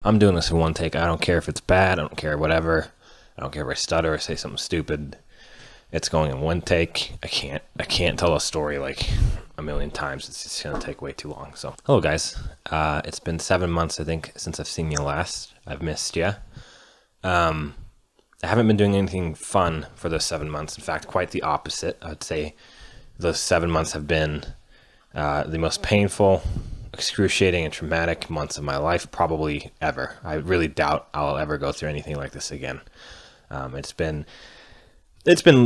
I'm doing this in one take. I don't care if it's bad. I don't care whatever. I don't care if I stutter or say something stupid. It's going in one take. I can't tell a story like a million times. It's just gonna take way too long. So, hello guys. It's been 7 months, I think, since I've seen you last. I've missed you. I haven't been doing anything fun for those 7 months. In fact, quite the opposite. I'd say those 7 months have been the most painful, excruciating, and traumatic months of my life, probably ever. I really doubt I'll ever go through anything like this again. It's been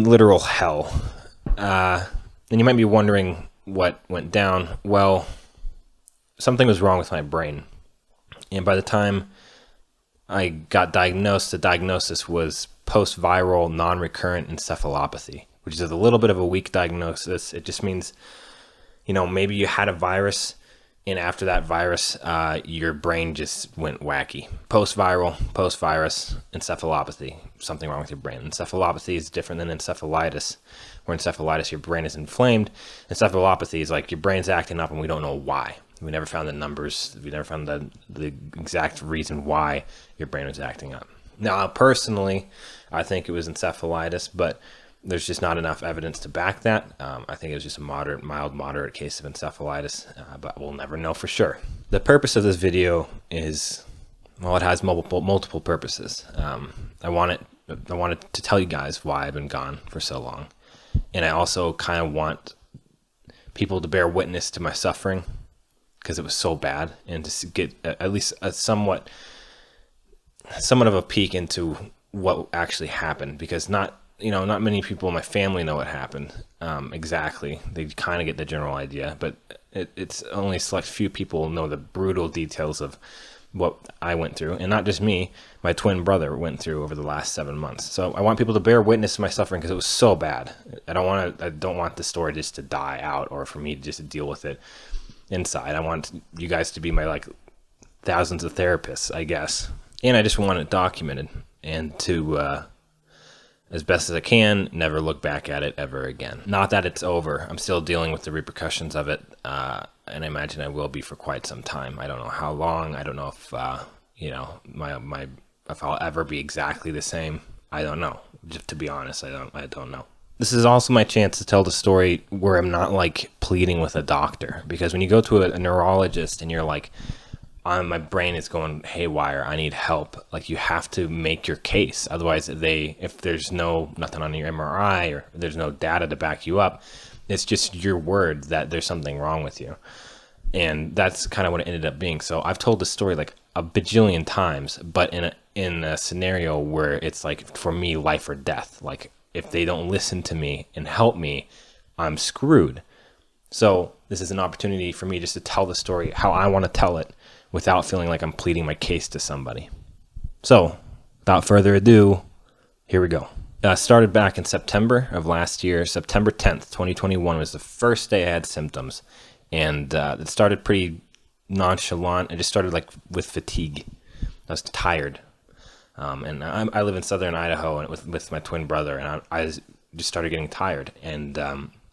literal hell. And you might be wondering what went down. Well, something was wrong with my brain. And by the time I got diagnosed, the diagnosis was post-viral non-recurrent encephalopathy, which is a little bit of a weak diagnosis. It just means, maybe you had a virus, and after that virus, your brain just went wacky. Post-virus encephalopathy, something wrong with your brain. Encephalopathy is different than encephalitis, where encephalitis, your brain is inflamed. Encephalopathy is like your brain's acting up and we don't know why. We never found the numbers. We never found the exact reason why your brain was acting up. Now, personally, I think it was encephalitis, but there's just not enough evidence to back that. I think it was just a mild, moderate case of encephalitis, but we'll never know for sure. The purpose of this video is, well, it has multiple purposes. I wanted to tell you guys why I've been gone for so long, and I also kind of want people to bear witness to my suffering because it was so bad, and to get at least a somewhat of a peek into what actually happened, because not many people in my family know what happened exactly. They kind of get the general idea, but it's only a select few people know the brutal details of what I went through, and not just me. My twin brother went through over the last 7 months. So I want people to bear witness to my suffering because it was so bad. I don't want the story just to die out, or for me just to deal with it inside. I want you guys to be my thousands of therapists, I guess, and I just want it documented and to as best as I can, never look back at it ever again. Not that it's over. I'm still dealing with the repercussions of it, and I imagine I will be for quite some time. I don't know how long. I don't know if, if I'll ever be exactly the same. I don't know. Just to be honest, I don't know. This is also my chance to tell the story where I'm not pleading with a doctor, because when you go to a neurologist and you're like, my brain is going haywire, I need help. You have to make your case. Otherwise, if there's nothing on your MRI or there's no data to back you up, it's just your word that there's something wrong with you. And that's kind of what it ended up being. So I've told this story a bajillion times, but in a scenario where it's for me, life or death. If they don't listen to me and help me, I'm screwed. So this is an opportunity for me just to tell the story how I want to tell it, without feeling like I'm pleading my case to somebody. So, without further ado, here we go. Started back in September of last year. September 10th, 2021 was the first day I had symptoms. And it started pretty nonchalant. It just started with fatigue. I was tired. And I live in southern Idaho and with my twin brother, and I just started getting tired. And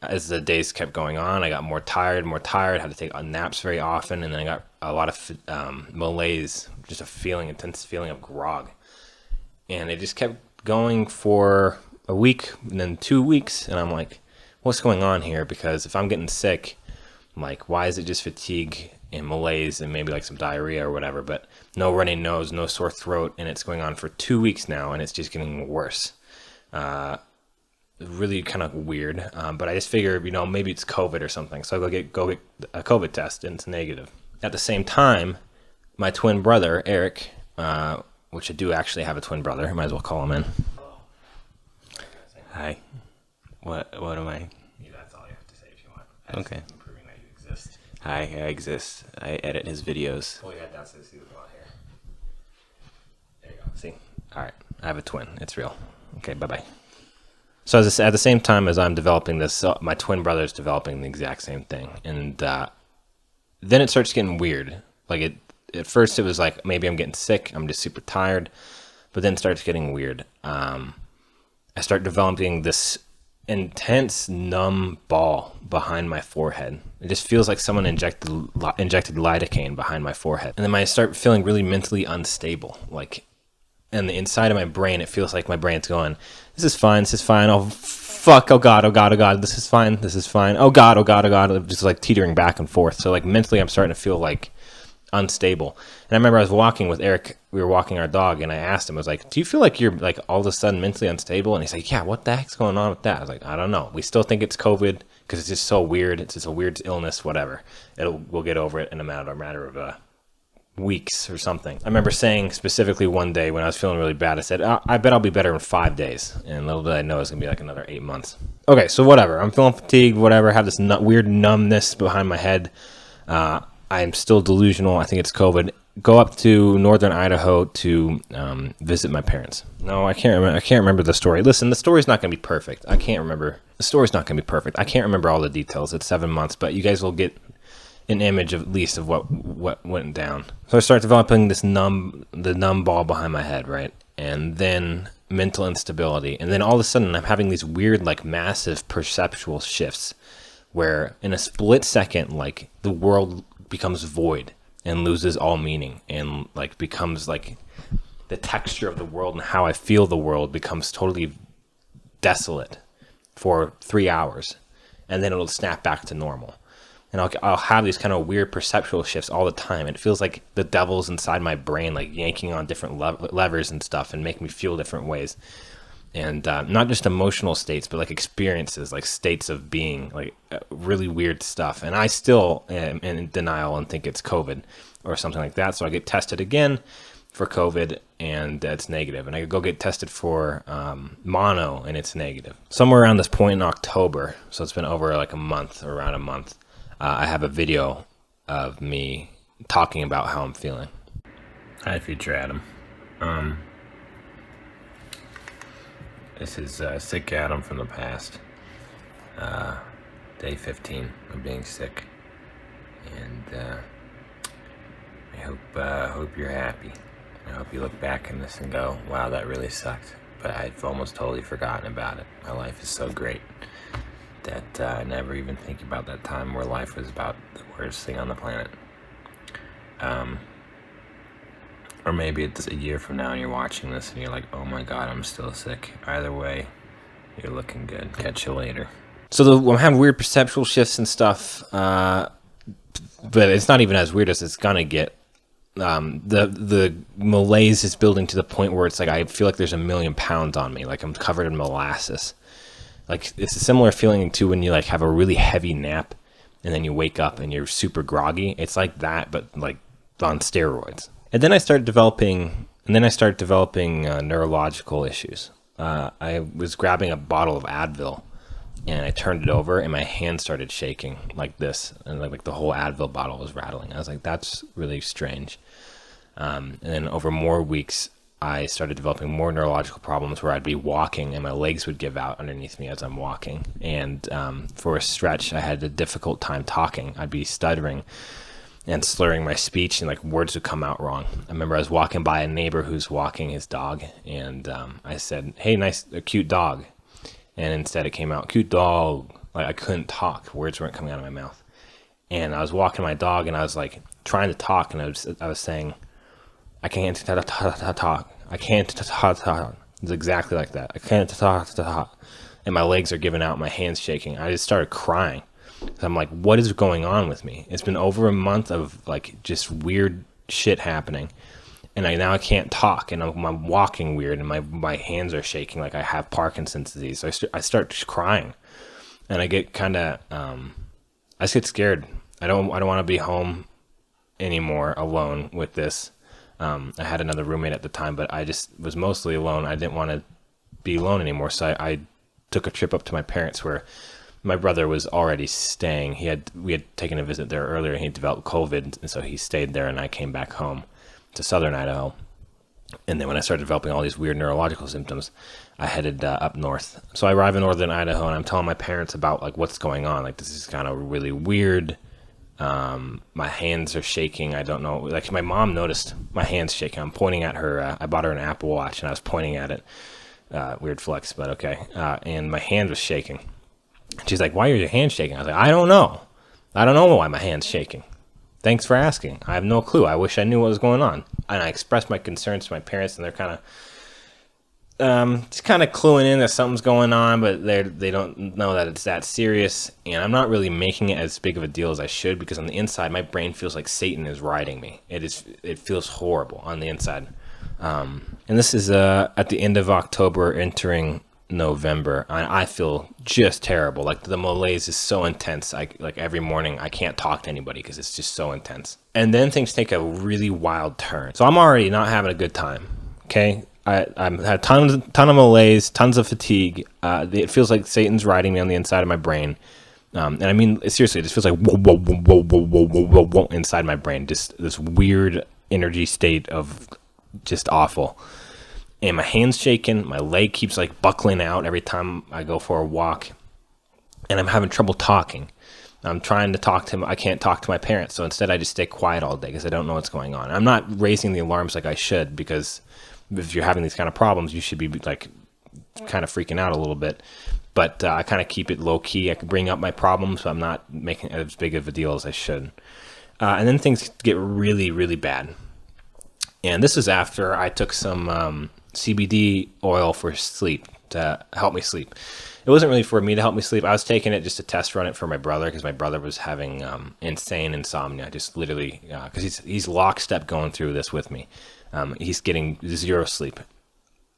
as the days kept going on, I got more tired, had to take naps very often, and then I got a lot of malaise, just intense feeling of grog. And it just kept going for a week, and then 2 weeks, and I'm like, what's going on here? Because if I'm getting sick, why is it just fatigue and malaise and maybe some diarrhea or whatever, but no runny nose, no sore throat, and it's going on for 2 weeks now, and it's just getting worse. Really kind of weird, but I just figure, maybe it's COVID or something. So I go get a COVID test, and it's negative. At the same time, my twin brother, Eric, which I do actually have a twin brother. I might as well call him in. Hi. What am I? Yeah, that's all you have to say if you want. Okay. Proving that you exist. Hi, I exist. I edit his videos. Pull your head down so you see what's going on here. There you go. See? All right. I have a twin. It's real. Okay, bye-bye. So at the same time as I'm developing this, my twin brother is developing the exact same thing. And then it starts getting weird. At first it was maybe I'm getting sick, I'm just super tired, but then it starts getting weird. I start developing this intense numb ball behind my forehead. It just feels like someone injected lidocaine behind my forehead. And then I start feeling really mentally unstable. Like, and the inside of my brain, it feels like my brain's going, this is fine, this is fine. Oh, fuck, oh God, oh God, oh God, this is fine, this is fine. Oh God, oh God, oh God. Just like teetering back and forth. So like mentally, I'm starting to feel like unstable. And I remember I was walking with Eric, we were walking our dog, and I asked him, I was like, do you feel like you're like all of a sudden mentally unstable? And he's like, yeah, what the heck's going on with that? I was like, I don't know. We still think it's COVID because it's just so weird. It's just a weird illness, whatever. We'll get over it in a matter of weeks or something. I remember saying specifically one day when I was feeling really bad, I said, I bet I'll be better in 5 days. And little did I know it's going to be like another 8 months. Okay, so whatever. I'm feeling fatigued, whatever. I have this weird numbness behind my head. I'm still delusional. I think it's COVID. Go up to northern Idaho to visit my parents. No, I can't remember. I can't remember the story. Listen, the story's not going to be perfect. I can't remember. The story's not going to be perfect. I can't remember all the details. It's 7 months, but you guys will get an image of, at least of what went down. So I start developing the numb ball behind my head, right? And then mental instability. And then all of a sudden I'm having these weird, like massive perceptual shifts where in a split second, like the world becomes void and loses all meaning, and like becomes like the texture of the world and how I feel the world becomes totally desolate for 3 hours, and then it'll snap back to normal. And I'll have these kind of weird perceptual shifts all the time. And it feels like the devil's inside my brain, like yanking on different levers and stuff and making me feel different ways. And not just emotional states, but like experiences, like states of being, like really weird stuff. And I still am in denial and think it's COVID or something like that. So I get tested again for COVID, and it's negative. And I go get tested for mono, and it's negative. Somewhere around this point in October, so it's been over like a month, or around a month, I have a video of me talking about how I'm feeling. Hi, future Adam. This is sick Adam from the past. Day 15 of being sick, and I hope you're happy. I hope you look back on this and go, wow, that really sucked. But I've almost totally forgotten about it. My life is so great that I never even think about that time where life was about the worst thing on the planet. Or maybe it's a year from now and you're watching this and you're like, oh my God, I'm still sick. Either way, you're looking good. Catch you later. So I'm having weird perceptual shifts and stuff, but it's not even as weird as it's gonna get. The malaise is building to the point where it's like I feel like there's 1,000,000 pounds on me, like I'm covered in molasses. Like it's a similar feeling to when you like have a really heavy nap and then you wake up and you're super groggy. It's like that, but like on steroids. And then I started developing neurological issues. I was grabbing a bottle of Advil, and I turned it over, and my hand started shaking like this, and like the whole Advil bottle was rattling. I was like, that's really strange. And then over more weeks, I started developing more neurological problems where I'd be walking, and my legs would give out underneath me as I'm walking. And for a stretch, I had a difficult time talking. I'd be stuttering and slurring my speech, and like words would come out wrong. I remember I was walking by a neighbor who's walking his dog, and I said, hey, nice, a cute dog. And instead it came out, cute dog. Like I couldn't talk. Words weren't coming out of my mouth. And I was walking my dog, and I was like trying to talk, and I was saying, I can't talk. I can't talk. It's exactly like that. I can't talk. And my legs are giving out, my hands shaking. I just started crying. I'm like, what is going on with me? It's been over a month of like just weird shit happening, and now I can't talk, and I'm walking weird, and my hands are shaking like I have Parkinson's disease. So I start crying, and I get kind of I just get scared. I don't want to be home anymore alone with this. I had another roommate at the time, but I just was mostly alone. I didn't want to be alone anymore, so I took a trip up to my parents where my brother was already staying. We had taken a visit there earlier, and he developed COVID, and so he stayed there, and I came back home to southern Idaho. And then when I started developing all these weird neurological symptoms, I headed up north. So I arrive in northern Idaho, and I'm telling my parents about like what's going on. Like, this is kind of really weird. My hands are shaking. I don't know. Like, my mom noticed my hands shaking. I'm pointing at her. I bought her an Apple Watch, and I was pointing at it. Weird flex, but okay. And my hand was shaking. She's like, why are your hands shaking? I was like, I don't know. I don't know why my hand's shaking. Thanks for asking. I have no clue. I wish I knew what was going on. And I expressed my concerns to my parents, and they're kind of just kind of cluing in that something's going on, but they don't know that it's that serious. And I'm not really making it as big of a deal as I should, because on the inside, my brain feels like Satan is riding me. It feels horrible on the inside. And this is at the end of October, entering November. I feel just terrible. Like the malaise is so intense. Like every morning I can't talk to anybody because it's just so intense. And then things take a really wild turn. So I'm already not having a good time. Okay. I've had ton of malaise, tons of fatigue. It feels like Satan's riding me on the inside of my brain. And I mean, seriously, it just feels like whoa, whoa, whoa, whoa, whoa, whoa, whoa, whoa, whoa, inside my brain. Just this weird energy state of just awful. And my hand's shaking. My leg keeps like buckling out every time I go for a walk. And I'm having trouble talking. I'm trying to talk to him. I can't talk to my parents. So instead I just stay quiet all day because I don't know what's going on. I'm not raising the alarms like I should, because if you're having these kind of problems, you should be like kind of freaking out a little bit. But I kind of keep it low key. I can bring up my problems, but I'm not making it as big of a deal as I should. And then things get really, really bad. And this is after I took some CBD oil for sleep, to help me sleep. It wasn't really for me to help me sleep. I was taking it just to test run it for my brother, because my brother was having insane insomnia, just literally, because he's lockstep going through this with me. He's getting 0 sleep,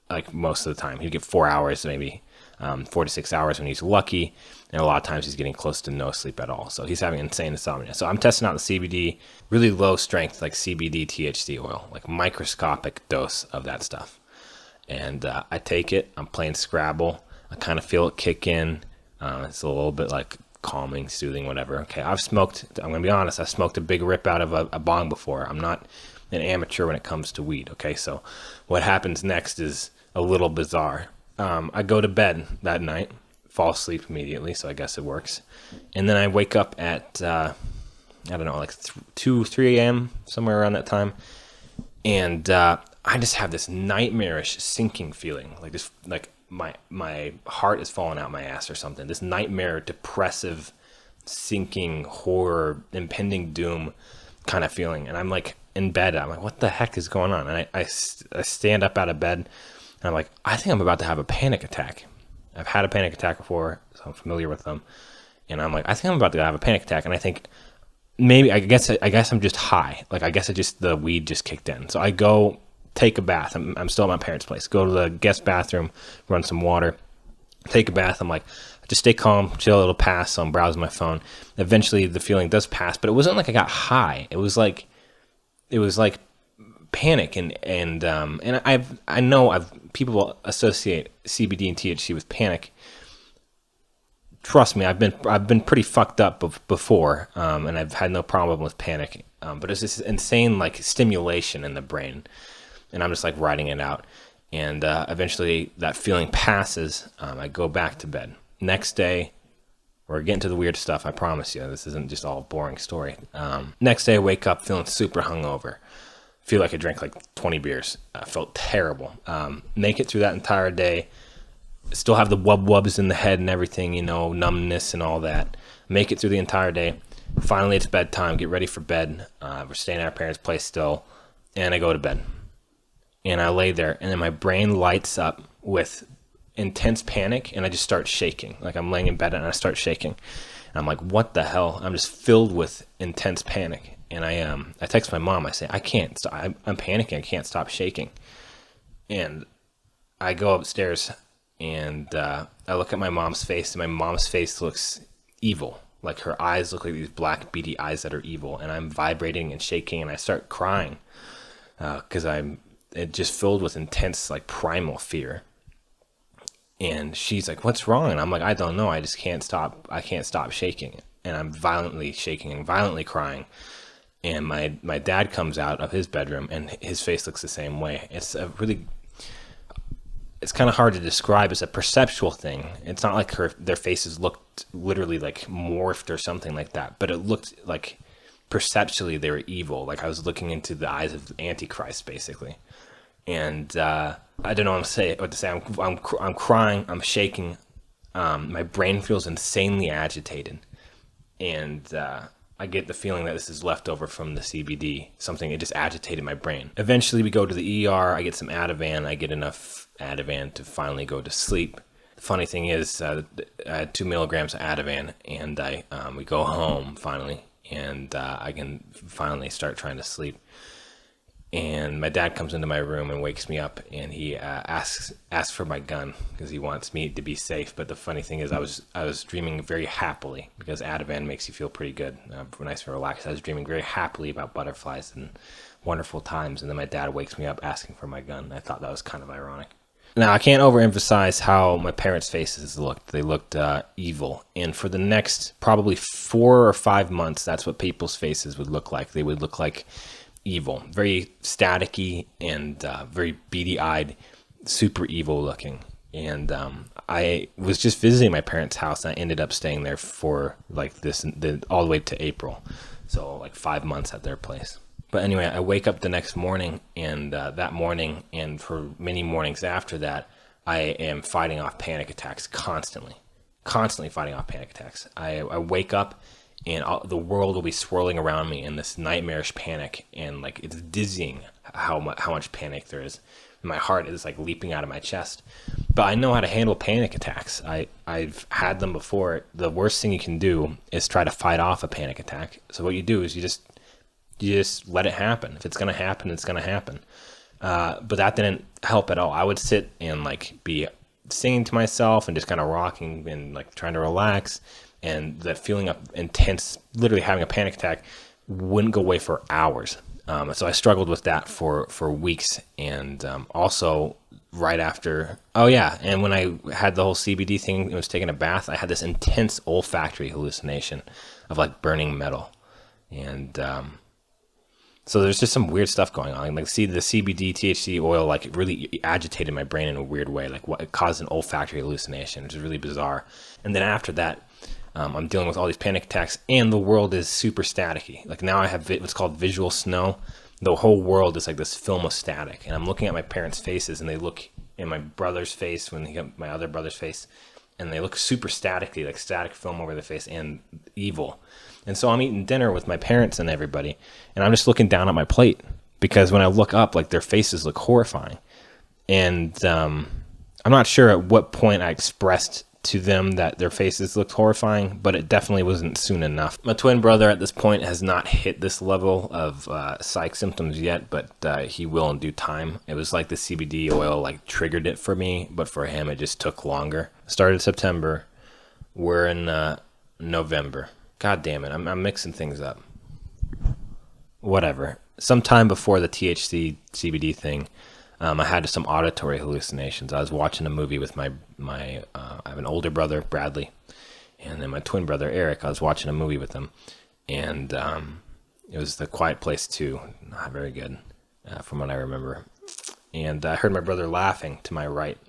like most of the time. He'd get 4 hours, maybe 4 to 6 hours when he's lucky, and a lot of times he's getting close to no sleep at all. So he's having insane insomnia. So I'm testing out the CBD, really low strength, like CBD THC oil, like microscopic dose of that stuff. And I take it. I'm playing Scrabble. I kind of feel it kick in. It's a little bit like calming, soothing, whatever. Okay, I'm going to be honest, I smoked a big rip out of a bong before. I'm not an amateur when it comes to weed. Okay, so what happens next is a little bizarre. I go to bed that night, fall asleep immediately, so I guess it works. And then I wake up at, I don't know, like 2, 3 a.m., somewhere around that time. And I just have this nightmarish sinking feeling, like this, like my heart is falling out my ass or something. This nightmare, depressive, sinking, horror, impending doom kind of feeling. And I'm like in bed. I'm like, what the heck is going on? And I stand up out of bed, and I'm like, I think I'm about to have a panic attack. I've had a panic attack before, so I'm familiar with them. And I'm like, I think I'm about to have a panic attack. And I think maybe, I guess I'm just high. Like, I guess the weed just kicked in. So I go take a bath. I'm still at my parents' place. Go to the guest bathroom, run some water, take a bath. I'm like, just stay calm, chill, it'll pass. So I'm browsing my phone. Eventually the feeling does pass, but it wasn't like I got high. It was like panic. And I know people associate CBD and THC with panic. Trust me, I've been pretty fucked up before, and I've had no problem with panic. But it's this insane like stimulation in the brain, and I'm just like writing it out. And eventually that feeling passes. I go back to bed. Next day, we're getting to the weird stuff. I promise you, this isn't just all a boring story. Next day, I wake up feeling super hungover. Feel like I drank like 20 beers. I felt terrible. Make it through that entire day. Still have the wubs in the head and everything, numbness and all that. Make it through the entire day. Finally, it's bedtime. Get ready for bed. We're staying at our parents' place still. And I go to bed. And I lay there, and then my brain lights up with intense panic, and I just start shaking. Like, I'm laying in bed, and I start shaking. And I'm like, what the hell? I'm just filled with intense panic. And I text my mom. I say, I can't stop. I'm panicking. I can't stop shaking. And I go upstairs, and I look at my mom's face, and my mom's face looks evil. Like, her eyes look like these black, beady eyes that are evil. And I'm vibrating and shaking, and I start crying because it just filled with intense, like, primal fear. And she's like, what's wrong? And I'm like, I don't know. I just can't stop. I can't stop shaking. And I'm violently shaking and violently crying. And my dad comes out of his bedroom, and his face looks the same way. It's kind of hard to describe. It's a perceptual thing. It's not like their faces looked literally like morphed or something like that, but it looked like perceptually they were evil. Like I was looking into the eyes of Antichrist, basically. And I don't know what to say. I'm crying. I'm shaking. My brain feels insanely agitated, and I get the feeling that this is left over from the CBD. It just agitated my brain. Eventually, we go to the ER. I get some Ativan. I get enough Ativan to finally go to sleep. The funny thing is, I had 2 milligrams of Ativan, and we go home finally, and I can finally start trying to sleep. And my dad comes into my room and wakes me up, and he asks for my gun because he wants me to be safe. But the funny thing is, I was dreaming very happily because Ativan makes you feel pretty good, nice and relaxed. I was dreaming very happily about butterflies and wonderful times, and then my dad wakes me up asking for my gun. I thought that was kind of ironic. Now, I can't overemphasize how my parents' faces looked. They looked evil. And for the next probably 4 or 5 months, that's what people's faces would look like. They would look like evil, very staticky and very beady-eyed, super evil looking. And I was just visiting my parents' house, and I ended up staying there for like all the way to April. So like 5 months at their place. But anyway, I wake up the next morning, and that morning and for many mornings after that, I am fighting off panic attacks constantly fighting off panic attacks. I wake up, and the world will be swirling around me in this nightmarish panic, and like it's dizzying how much panic there is. My heart is like leaping out of my chest. But I know how to handle panic attacks. I've had them before. The worst thing you can do is try to fight off a panic attack. So what you do is you just let it happen. If it's gonna happen, it's gonna happen. But that didn't help at all. I would sit and like be singing to myself and just kind of rocking and like trying to relax. And that feeling of intense, literally having a panic attack, wouldn't go away for hours. So I struggled with that for weeks. And also right after, and when I had the whole CBD thing, and was taking a bath, I had this intense olfactory hallucination of like burning metal. And so there's just some weird stuff going on. Like, see, the CBD, THC oil, like, it really agitated my brain in a weird way. Like, it caused an olfactory hallucination, which is really bizarre. And then after that, I'm dealing with all these panic attacks, and the world is super staticky. Like, now I have what's called visual snow. The whole world is like this film of static. And I'm looking at my parents' faces, and they look in my brother's face, my other brother's face, and they look super staticky, like static film over their face, and evil. And so I'm eating dinner with my parents and everybody, and I'm just looking down at my plate, because when I look up, like, their faces look horrifying. And I'm not sure at what point I expressed to them that their faces looked horrifying, but it definitely wasn't soon enough. My twin brother at this point has not hit this level of psych symptoms yet, but he will in due time. It was like the CBD oil like triggered it for me, but for him it just took longer. Started September. We're in November. God damn it, I'm mixing things up. Whatever. Sometime before the THC CBD thing, I had some auditory hallucinations. I was watching a movie with my I have an older brother, Bradley, and then my twin brother, Eric. I was watching a movie with them, and it was The Quiet Place 2. Not very good, from what I remember. And I heard my brother laughing to my right,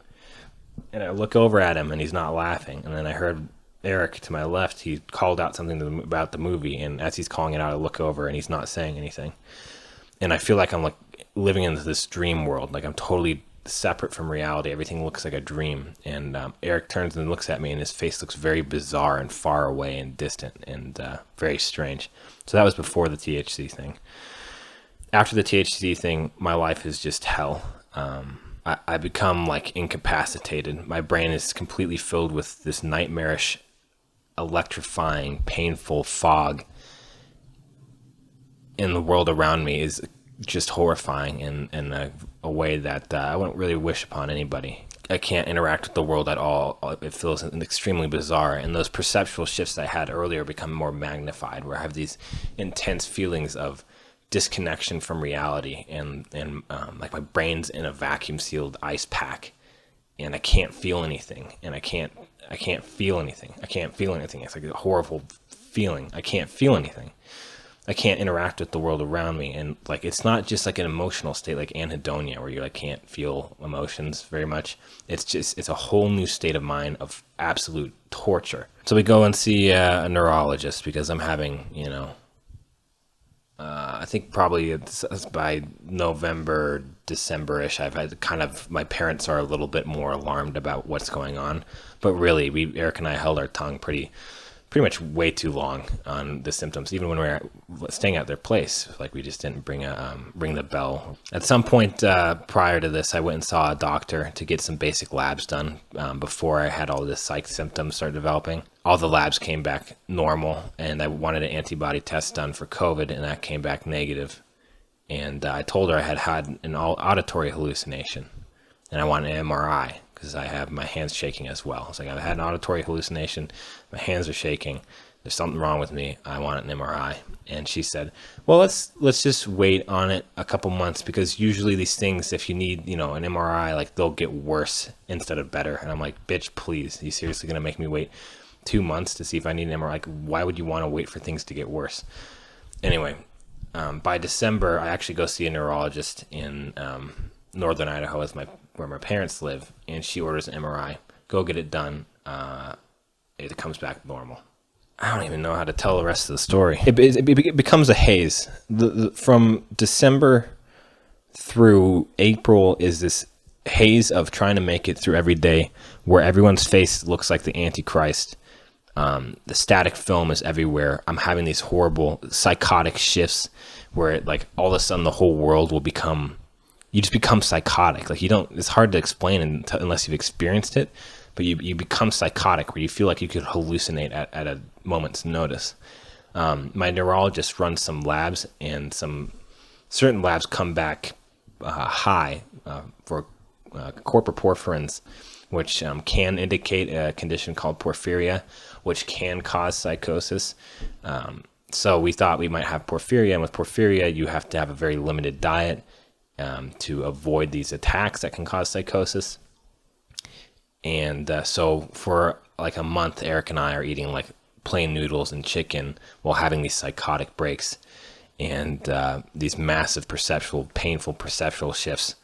and I look over at him, and he's not laughing. And then I heard Eric to my left. He called out something about the movie, and as he's calling it out, I look over, and he's not saying anything. And I feel like I'm like living into this dream world. Like, I'm totally separate from reality. Everything looks like a dream. And Eric turns and looks at me, and his face looks very bizarre and far away and distant and very strange. So that was before the THC thing. After the THC thing, my life is just hell. I become like incapacitated. My brain is completely filled with this nightmarish, electrifying, painful fog. And the world around me is just horrifying in a way that I wouldn't really wish upon anybody. I can't interact with the world at all. It feels extremely bizarre. And those perceptual shifts I had earlier become more magnified, where I have these intense feelings of disconnection from reality, and like my brain's in a vacuum sealed ice pack, and I can't feel anything, and I can't feel anything. I can't feel anything. It's like a horrible feeling. I can't feel anything. I can't interact with the world around me. And like, it's not just like an emotional state like anhedonia, where you like can't feel emotions very much. It's a whole new state of mind of absolute torture. So we go and see a neurologist because I'm having, I think probably it's by November, December-ish, I've had my parents are a little bit more alarmed about what's going on. But really, Eric and I held our tongue pretty much way too long on the symptoms, even when we were staying at their place. Like, we just didn't ring the bell. At some point prior to this, I went and saw a doctor to get some basic labs done before I had all the psych symptoms start developing. All the labs came back normal, and I wanted an antibody test done for COVID, and that came back negative. And I told her I had an auditory hallucination, and I want an MRI, because I have my hands shaking as well. It's like, I've had an auditory hallucination, my hands are shaking, there's something wrong with me, I want an MRI. And she said, well, let's just wait on it a couple months, because usually these things, if you need, an MRI, like, they'll get worse instead of better. And I'm like, bitch, please, are you seriously gonna make me wait 2 months to see if I need an MRI? Like, why would you want to wait for things to get worse? Anyway, by December, I actually go see a neurologist in northern Idaho, where my parents live, and she orders an MRI. Go get it done. It comes back normal. I don't even know how to tell the rest of the story. It becomes a haze. From December through April is this haze of trying to make it through every day, where everyone's face looks like the Antichrist. The static film is everywhere. I'm having these horrible psychotic shifts where all of a sudden the whole world will you just become psychotic. Like, it's hard to explain unless you've experienced it, but you become psychotic, where you feel like you could hallucinate at a moment's notice. My neurologist runs some labs, and some certain labs come back high for corporoporphyrins, which can indicate a condition called porphyria, which can cause psychosis. So we thought we might have porphyria, and with porphyria, you have to have a very limited diet to avoid these attacks that can cause psychosis. And so for like a month, Eric and I are eating like plain noodles and chicken while having these psychotic breaks and these massive painful perceptual shifts,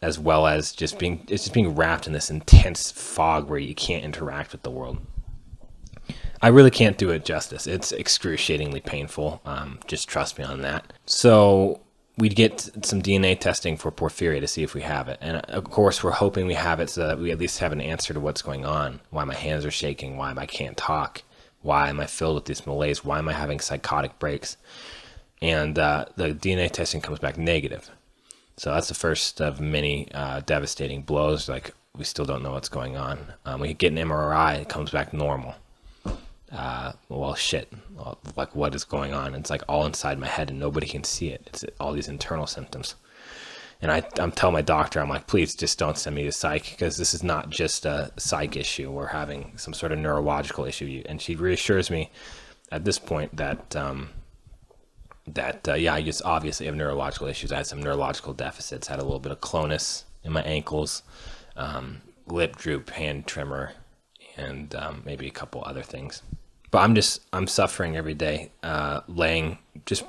as well as just being wrapped in this intense fog where you can't interact with the world. I really can't do it justice. It's excruciatingly painful. Just trust me on that. So we'd get some DNA testing for porphyria to see if we have it. And of course, we're hoping we have it so that we at least have an answer to what's going on. Why my hands are shaking, why I can't talk, why am I filled with this malaise, why am I having psychotic breaks? And the DNA testing comes back negative. So that's the first of many devastating blows. Like, we still don't know what's going on. We get an MRI, it comes back normal. Well, shit, like, what is going on? It's like all inside my head and nobody can see it. It's all these internal symptoms. And I'm telling my doctor, I'm like, please just don't send me to psych, because this is not just a psych issue. We're having some sort of neurological issue. And she reassures me at this point that yeah, I just obviously have neurological issues. I had some neurological deficits, had a little bit of clonus in my ankles, lip droop, hand tremor, and maybe a couple other things. But I'm suffering every day,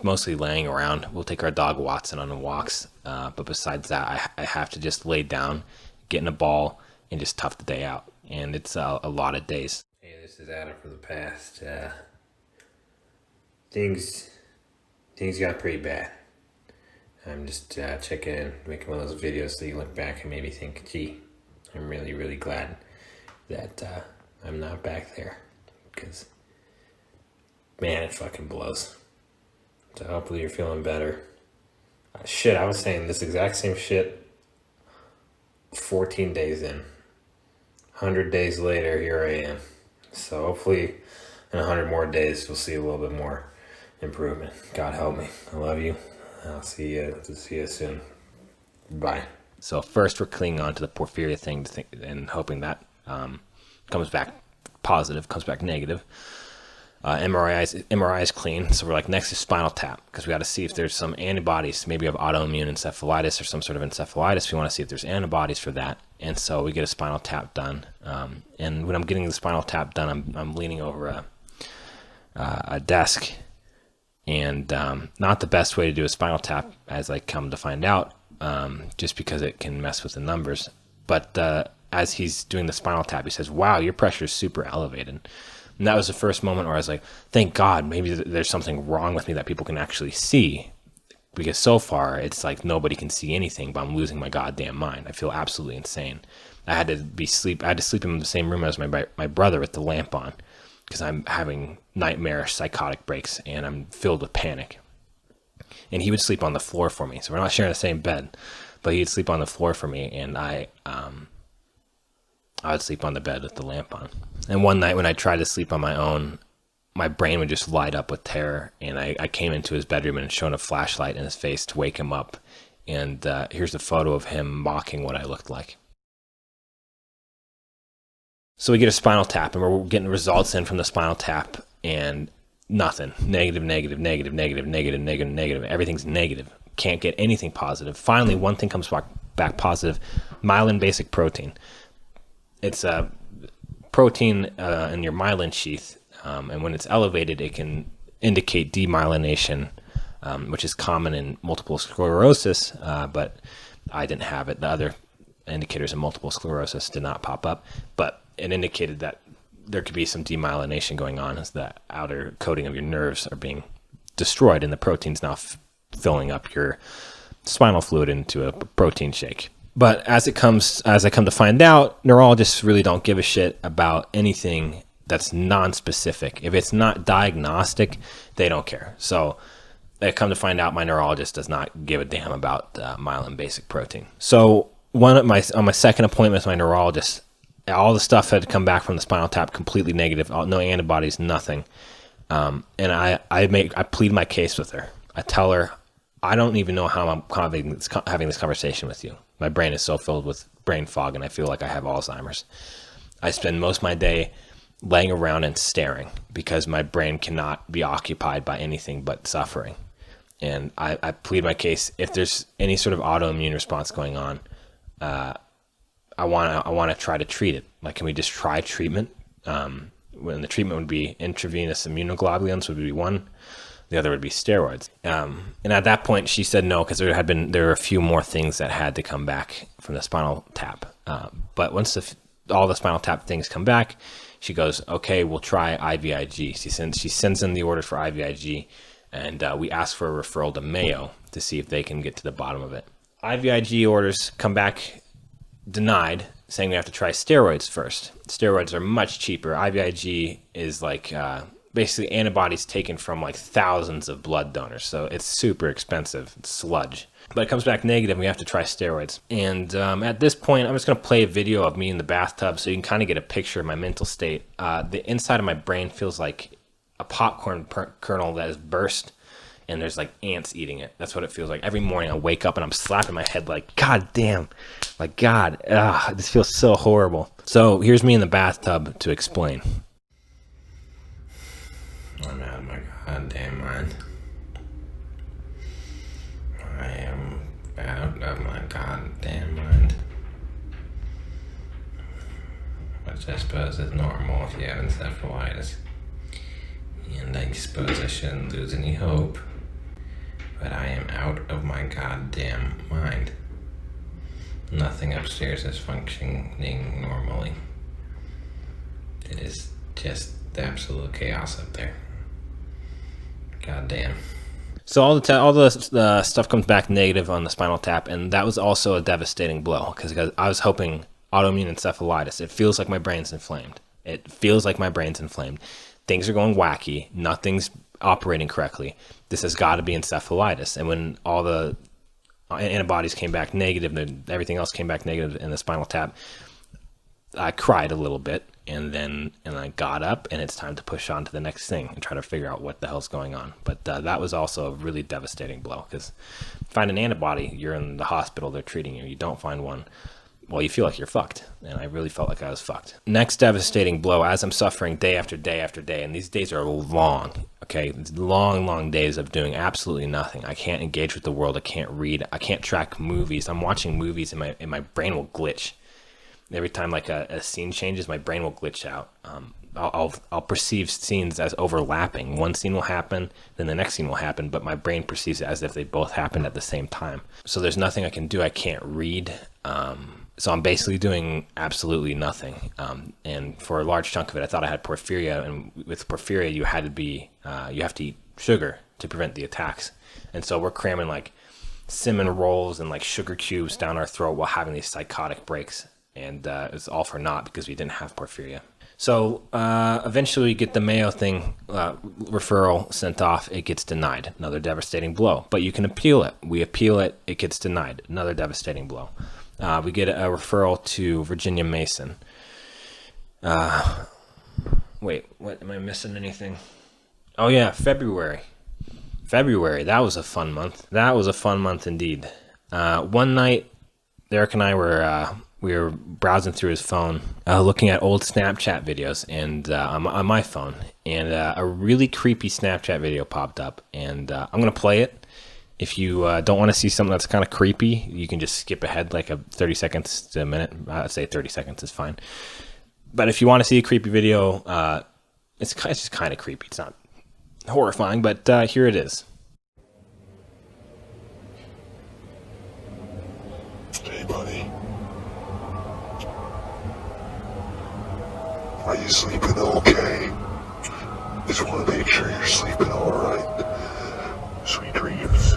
mostly laying around. We'll take our dog Watson on walks, but besides that, I have to just lay down, get in a ball, and just tough the day out. And it's a lot of days. Hey, this is Adam from the past. Things got pretty bad. I'm just checking in, making one of those videos so you look back and maybe think, gee, I'm really, really glad that I'm not back there, because, man, it fucking blows. So hopefully you're feeling better. Shit, I was saying this exact same shit 14 days in. 100 days later, here I am. So hopefully in 100 more days, we'll see a little bit more improvement. God help me. I love you. I'll see you soon. Bye. So first, we're clinging on to the porphyria thing and hoping that comes back positive, comes back negative. MRI is clean, so we're like, next is spinal tap, because we got to see if there's some antibodies. Maybe you have autoimmune encephalitis or some sort of encephalitis. We want to see if there's antibodies for that, and so we get a spinal tap done. And when I'm getting the spinal tap done, I'm leaning over a desk, and not the best way to do a spinal tap, as I come to find out, just because it can mess with the numbers. But as he's doing the spinal tap, he says, "Wow, your pressure is super elevated." And that was the first moment where I was like, thank God, maybe there's something wrong with me that people can actually see. Because so far, it's like nobody can see anything, but I'm losing my goddamn mind. I feel absolutely insane. I had to sleep in the same room as my brother with the lamp on, because I'm having nightmarish psychotic breaks and I'm filled with panic. And he would sleep on the floor for me. So we're not sharing the same bed, but he'd sleep on the floor for me, and I would sleep on the bed with the lamp on. And one night when I tried to sleep on my own, my brain would just light up with terror, and I came into his bedroom and shone a flashlight in his face to wake him up. And here's a photo of him mocking what I looked like. So we get a spinal tap, and we're getting results in from the spinal tap, and nothing. Negative, negative, negative, negative, negative, negative, negative. Everything's negative. Can't get anything positive. Finally, one thing comes back positive. Myelin basic protein. It's a protein in your myelin sheath, and when it's elevated, it can indicate demyelination, which is common in multiple sclerosis, but I didn't have it. The other indicators of multiple sclerosis did not pop up, but it indicated that there could be some demyelination going on as the outer coating of your nerves are being destroyed, and the protein's now filling up your spinal fluid into a protein shake. But as I come to find out, neurologists really don't give a shit about anything that's non-specific. If it's not diagnostic, they don't care. So I come to find out my neurologist does not give a damn about myelin basic protein. So on my second appointment with my neurologist, all the stuff had come back from the spinal tap completely negative, no antibodies, nothing. And I plead my case with her. I tell her, I don't even know how I'm having this conversation with you. My brain is so filled with brain fog, and I feel like I have Alzheimer's. I spend most of my day laying around and staring because my brain cannot be occupied by anything but suffering. And I plead my case. If there's any sort of autoimmune response going on, I want to try to treat it. Like, can we just try treatment? When the treatment would be intravenous immunoglobulins would be one. The other would be steroids. And at that point, she said no, because there were a few more things that had to come back from the spinal tap. But once all the spinal tap things come back, she goes, okay, we'll try IVIG. She sends in the orders for IVIG, and we ask for a referral to Mayo to see if they can get to the bottom of it. IVIG orders come back denied, saying we have to try steroids first. Steroids are much cheaper. IVIG is like basically antibodies taken from like thousands of blood donors, so it's super expensive. It's sludge. But it comes back negative, and we have to try steroids. And at this point, I'm just going to play a video of me in the bathtub so you can kind of get a picture of my mental state. The inside of my brain feels like a popcorn kernel that has burst, and there's like ants eating it. That's what it feels like. Every morning I wake up and I'm slapping my head like, God damn, like God, this feels so horrible. So here's me in the bathtub to explain. I'm out of my goddamn mind. I am out of my goddamn mind. Which I suppose is normal if you have encephalitis. And I suppose I shouldn't lose any hope. But I am out of my goddamn mind. Nothing upstairs is functioning normally. It is just absolute chaos up there. Goddamn. So all the stuff comes back negative on the spinal tap, and that was also a devastating blow because I was hoping autoimmune encephalitis. It feels like my brain's inflamed. Things are going wacky. Nothing's operating correctly. This has got to be encephalitis. And when all the antibodies came back negative and everything else came back negative in the spinal tap, I cried a little bit, and I got up, and it's time to push on to the next thing and try to figure out what the hell's going on. But that was also a really devastating blow because find an antibody, you're in the hospital, they're treating you. You don't find one, well, you feel like you're fucked. And I really felt like I was fucked. Next devastating blow, as I'm suffering day after day after day, and these days are long, okay? It's long days of doing absolutely nothing. I can't engage with the world. I can't read. I can't track movies. I'm watching movies and my brain will glitch. Every time like a scene changes, my brain will glitch out. I'll perceive scenes as overlapping. One scene will happen, then the next scene will happen, but my brain perceives it as if they both happened at the same time. So there's nothing I can do. I can't read. So I'm basically doing absolutely nothing. And for a large chunk of it, I thought I had porphyria. And with porphyria, you have to eat sugar to prevent the attacks. And so we're cramming like cinnamon rolls and like sugar cubes down our throat while having these psychotic breaks. And it's all for naught because we didn't have porphyria. So eventually we get the Mayo thing referral sent off. It gets denied. Another devastating blow. But you can appeal it. We appeal it. It gets denied. Another devastating blow. We get a referral to Virginia Mason. Wait, what? Am I missing anything? Oh yeah, February. That was a fun month. That was a fun month indeed. One night, Eric and I were browsing through his phone, looking at old Snapchat videos, and on my phone, and a really creepy Snapchat video popped up, and I'm gonna play it. If you don't want to see something that's kind of creepy, you can just skip ahead like 30 seconds to a minute. I'd say 30 seconds is fine. But if you want to see a creepy video, it's just kind of creepy. It's not horrifying, but here it is. Hey, buddy. Are you sleeping okay? Just want to make sure you're sleeping all right. Sweet dreams.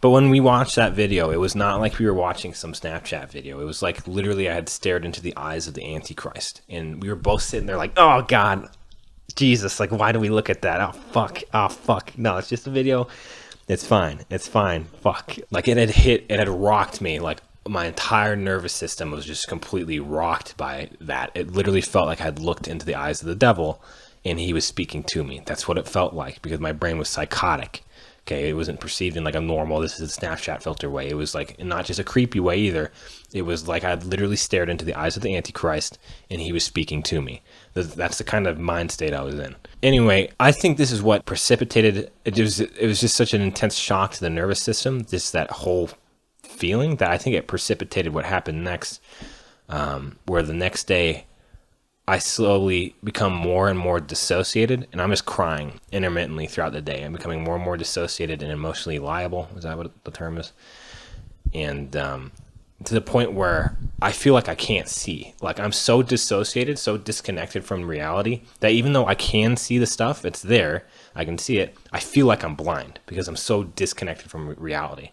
But when we watched that video, it was not like we were watching some Snapchat video. It was like literally I had stared into the eyes of the Antichrist. And we were both sitting there like, oh, God, Jesus, like, why do we look at that? Oh, fuck. No, it's just a video. It's fine. Fuck. Like, it had rocked me. Like, my entire nervous system was just completely rocked by that. It literally felt like I had looked into the eyes of the devil and he was speaking to me. That's what it felt like because my brain was psychotic. Okay, it wasn't perceived in like a normal, this is a Snapchat filter way. It was like not just a creepy way either. It was like I had literally stared into the eyes of the Antichrist and he was speaking to me. That's the kind of mind state I was in. Anyway, I think this is what precipitated, it was just such an intense shock to the nervous system, just that whole feeling, that I think it precipitated what happened next, where the next day I slowly become more and more dissociated, and I'm just crying intermittently throughout the day. I'm becoming more and more dissociated and emotionally liable. Is that what the term is? And to the point where I feel like I can't see. Like I'm so dissociated, so disconnected from reality that even though I can see the stuff, it's there, I can see it, I feel like I'm blind because I'm so disconnected from reality.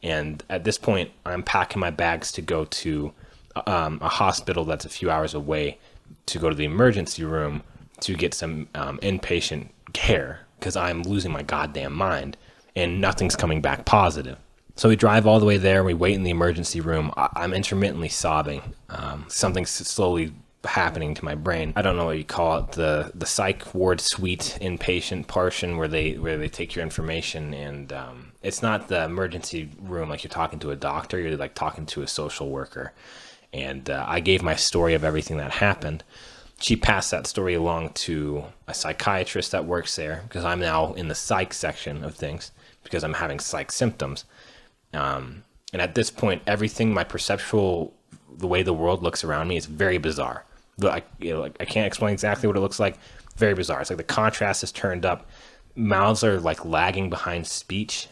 And at this point, I'm packing my bags to go to a hospital that's a few hours away, to go to the emergency room to get some inpatient care because I'm losing my goddamn mind and nothing's coming back positive. So we drive all the way there. We wait in the emergency room. I'm intermittently sobbing. Something's slowly happening to my brain. I don't know what you call it. The psych ward suite inpatient portion where they take your information, and it's not the emergency room like you're talking to a doctor. You're like talking to a social worker. And I gave my story of everything that happened. She passed that story along to a psychiatrist that works there because I'm now in the psych section of things because I'm having psych symptoms. And at this point, everything, my perceptual, the way the world looks around me is very bizarre. I can't explain exactly what it looks like. Very bizarre. It's like the contrast is turned up. Mouths are like lagging behind speech.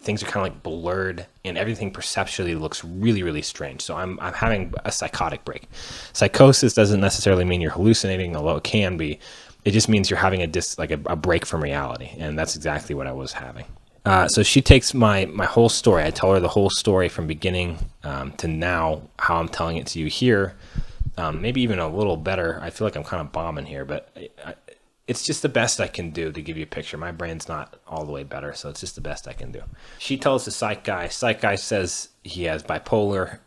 Things are kind of like blurred, and everything perceptually looks really, really strange. So I'm having a psychotic break. Psychosis doesn't necessarily mean you're hallucinating, although it can be. It just means you're having a break from reality, and that's exactly what I was having. So she takes my whole story. I tell her the whole story from beginning to now, how I'm telling it to you here. Maybe even a little better. I feel like I'm kind of bombing here, but it's just the best I can do to give you a picture. My brain's not all the way better, so it's just the best I can do. She tells the psych guy. Psych guy says he has bipolar.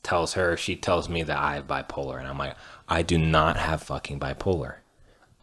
Tells her. She tells me that I have bipolar, and I'm like, I do not have fucking bipolar.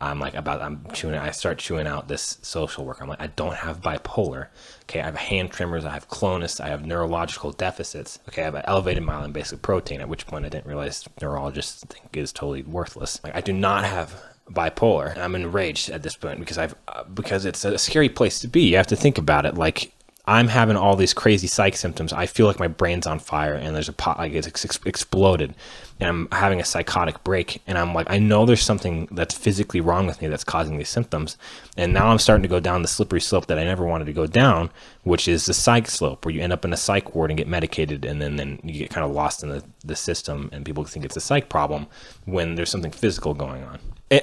I start chewing out this social worker. I'm like, I don't have bipolar. Okay, I have hand tremors. I have clonus. I have neurological deficits. Okay, I have an elevated myelin basic protein. At which point I didn't realize neurologists think is totally worthless. Like, I do not have bipolar. I'm enraged at this point because it's a scary place to be. You have to think about it. Like, I'm having all these crazy psych symptoms. I feel like my brain's on fire and there's a pot, like it's exploded, and I'm having a psychotic break. And I'm like, I know there's something that's physically wrong with me that's causing these symptoms. And now I'm starting to go down the slippery slope that I never wanted to go down, which is the psych slope, where you end up in a psych ward and get medicated. And then you get kind of lost in the system, and people think it's a psych problem when there's something physical going on.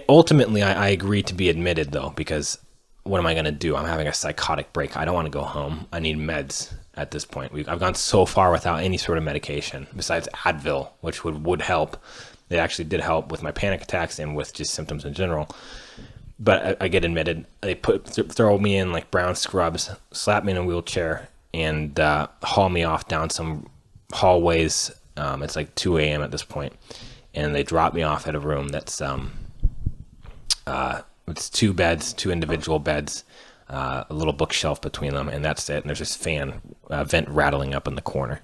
Ultimately, I agree to be admitted though, because what am I going to do? I'm having a psychotic break. I don't want to go home. I need meds at this point. I've gone so far without any sort of medication besides Advil, which would help. It actually did help with my panic attacks and with just symptoms in general. But I get admitted. They throw me in like brown scrubs, slap me in a wheelchair, and haul me off down some hallways. It's like 2 a.m. at this point. And they drop me off at a room that's it's 2 beds, 2 individual beds, a little bookshelf between them, and that's it. And there's this vent rattling up in the corner.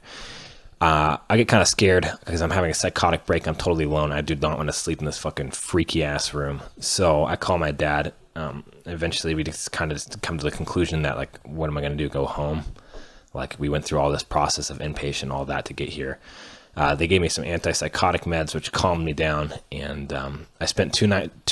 I get kind of scared because I'm having a psychotic break. I'm totally alone. I do not want to sleep in this fucking freaky ass room. So I call my dad. Eventually we just kind of come to the conclusion that, like, what am I going to do? Go home? Like, we went through all this process of inpatient, all that to get here. They gave me some antipsychotic meds, which calmed me down. And I spent 2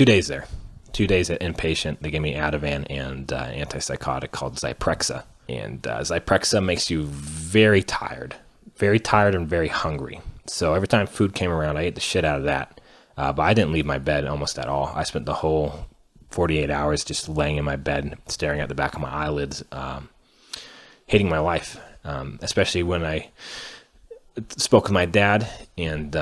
days there. 2 days at Inpatient. They gave me Ativan and antipsychotic called Zyprexa. And Zyprexa makes you very tired and very hungry. So every time food came around, I ate the shit out of that. But I didn't leave my bed almost at all. I spent the whole 48 hours just laying in my bed, staring at the back of my eyelids, hating my life. Especially when I spoke with my dad, and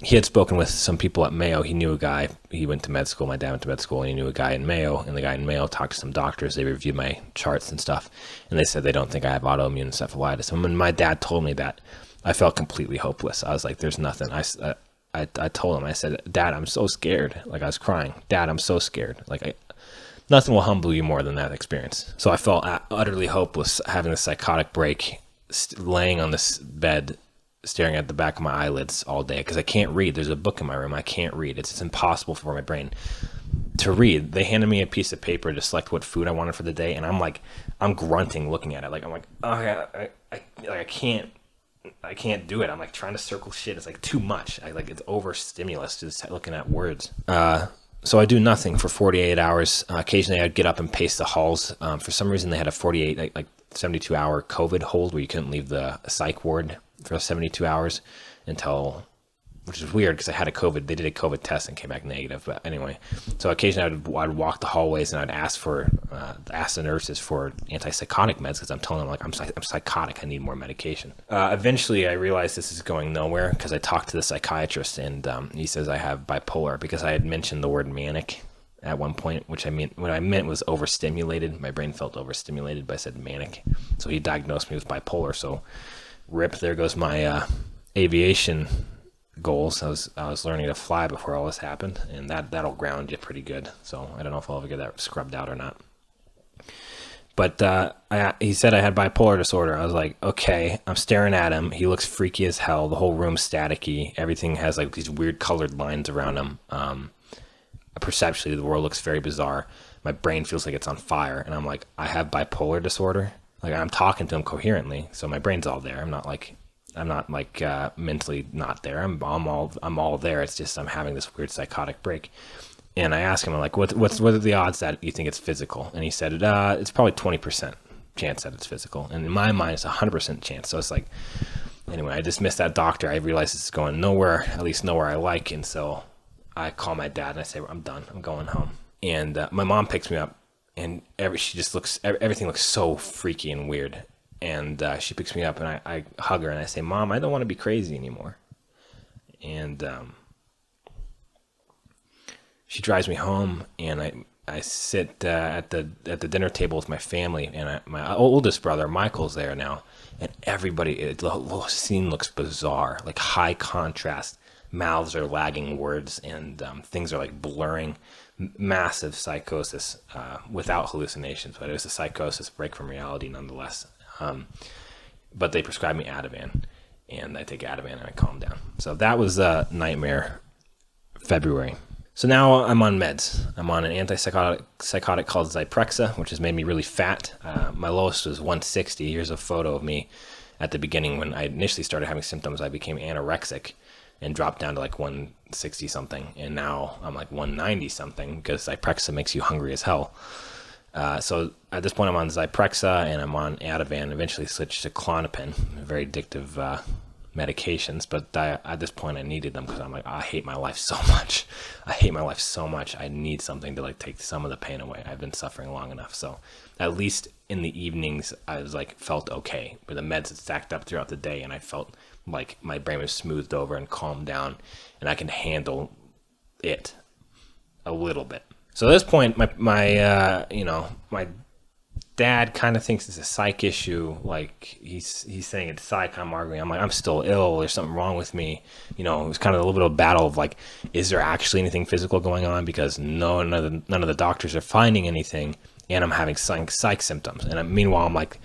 he had spoken with some people at Mayo. He knew a guy. He went to med school. My dad went to med school, and he knew a guy in Mayo. And the guy in Mayo talked to some doctors. They reviewed my charts and stuff, and they said they don't think I have autoimmune encephalitis. And when my dad told me that, I felt completely hopeless. I was like, "There's nothing." I told him. I said, "Dad, I'm so scared." Like, I was crying. "Dad, I'm so scared." Like, nothing will humble you more than that experience. So I felt utterly hopeless, having a psychotic break, laying on this bed, staring at the back of my eyelids all day because I can't read. There's a book in my room. I can't read. It's impossible for my brain to read. They handed me a piece of paper to select what food I wanted for the day, and I'm grunting looking at it. Like, I'm like, oh, I can't do it. I'm like trying to circle shit. It's like too much. It's overstimulus just looking at words. So I do nothing for 48 hours. Occasionally I'd get up and pace the halls. For some reason they had a 72 hour COVID hold where you couldn't leave the psych ward for 72 hours until, which is weird because I had they did a COVID test and came back negative. But anyway, so occasionally I'd walk the hallways and I'd ask the nurses for antipsychotic meds because I'm telling them, like, I'm psychotic. I need more medication. Eventually I realized this is going nowhere because I talked to the psychiatrist, and he says I have bipolar because I had mentioned the word manic at one point, what I meant was overstimulated. My brain felt overstimulated, but I said manic. So he diagnosed me with bipolar. So rip, there goes my aviation goals. I was learning to fly before all this happened, and that'll ground you pretty good. So I don't know if I'll ever get that scrubbed out or not. But he said I had bipolar disorder. I was like, okay. I'm staring at him. He looks freaky as hell. The whole room's staticky. Everything has like these weird colored lines around him. Perceptually, the world looks very bizarre. My brain feels like it's on fire, and I'm like, I have bipolar disorder. Like, I'm talking to him coherently, so my brain's all there. I'm not like mentally not there. I'm all there. It's just I'm having this weird psychotic break. And I asked him, I'm like, what are the odds that you think it's physical? And he said, it's probably 20% chance that it's physical. And in my mind, it's 100% chance. So it's like, anyway, I dismissed that doctor. I realized this is going nowhere, at least nowhere I like. And so I call my dad and I say, I'm done. I'm going home. And my mom picks me up, and everything looks so freaky and weird. And she picks me up, and I hug her and I say, Mom, I don't want to be crazy anymore. And she drives me home, and I sit at the dinner table with my family, and my oldest brother Michael's there now, and everybody, the whole scene looks bizarre, like high contrast. Mouths are lagging words, and things are like blurring. Massive psychosis without hallucinations, but it was a psychosis, break from reality nonetheless. But they prescribed me Ativan, and I take Ativan and I calm down. So that was a nightmare February. So now I'm on meds. I'm on an antipsychotic called Zyprexa, which has made me really fat. My lowest was 160. Here's a photo of me at the beginning when I initially started having symptoms. I became anorexic and dropped down to like 160 something. And now I'm like 190 something because Zyprexa makes you hungry as hell. So at this point I'm on Zyprexa and I'm on Ativan, eventually switched to Klonopin, very addictive medications, but at this point I needed them because I'm like, I hate my life so much. I need something to like take some of the pain away. I've been suffering long enough. So at least in the evenings I was like felt okay, but the meds had stacked up throughout the day and I felt like my brain was smoothed over and calmed down and I can handle it a little bit. So at this point my dad kind of thinks it's a psych issue. Like he's saying it's psych. I'm arguing. I'm like, I'm still ill. There's something wrong with me. It was kind of a little bit of a battle of like, is there actually anything physical going on? Because none of the doctors are finding anything, and I'm having psych symptoms. And meanwhile, I'm like,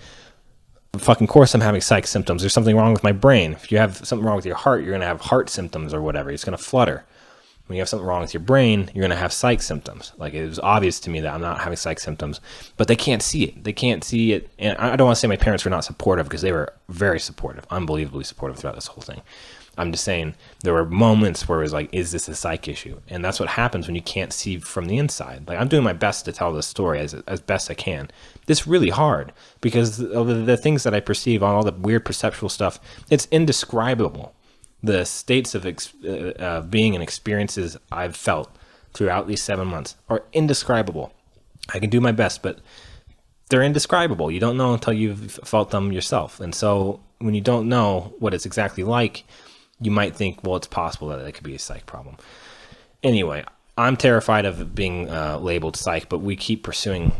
fucking course I'm having psych symptoms. There's something wrong with my brain. If you have something wrong with your heart, you're gonna have heart symptoms or whatever. It's gonna flutter. When you have something wrong with your brain, you're going to have psych symptoms. Like, it was obvious to me that I'm not having psych symptoms, but they can't see it. They can't see it. And I don't want to say my parents were not supportive, because they were very supportive, unbelievably supportive throughout this whole thing. I'm just saying there were moments where it was like, is this a psych issue? And that's what happens when you can't see from the inside. Like, I'm doing my best to tell this story as best I can. It's really hard because of the things that I perceive, all the weird perceptual stuff. It's indescribable. The states of being and experiences I've felt throughout these 7 months are indescribable. I can do my best, but they're indescribable. You don't know until you've felt them yourself. And so when you don't know what it's exactly like, you might think, well, it's possible that it could be a psych problem. Anyway, I'm terrified of being labeled psych, but we keep pursuing